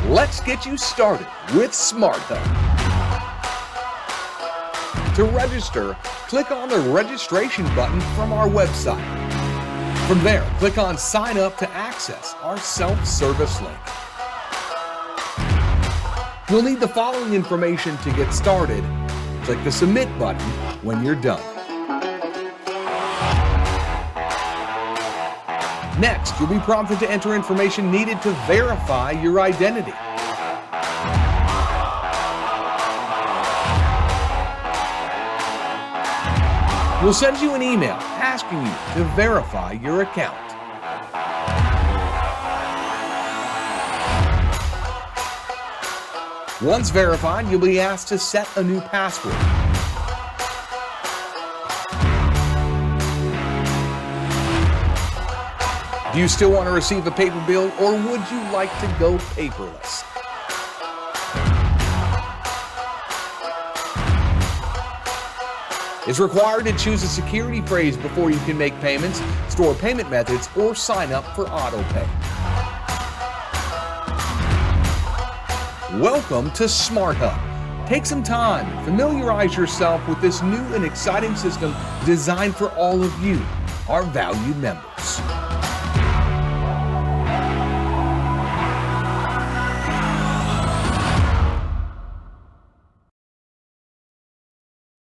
Let's get you started with SmartHub. To register, click on the registration button from our website. From there, click on Sign Up to access our self-service link. You'll need the following information to get started. Click the Submit button when you're done. Next, you'll be prompted to enter information needed to verify your identity. We'll send you an email asking you to verify your account. Once verified, you'll be asked to set a new password. Do you still want to receive a paper bill, or would you like to go paperless? It's required to choose a security phrase before you can make payments, store payment methods, or sign up for auto pay. Welcome to SmartHub. Take some time and familiarize yourself with this new and exciting system designed for all of you, our valued members.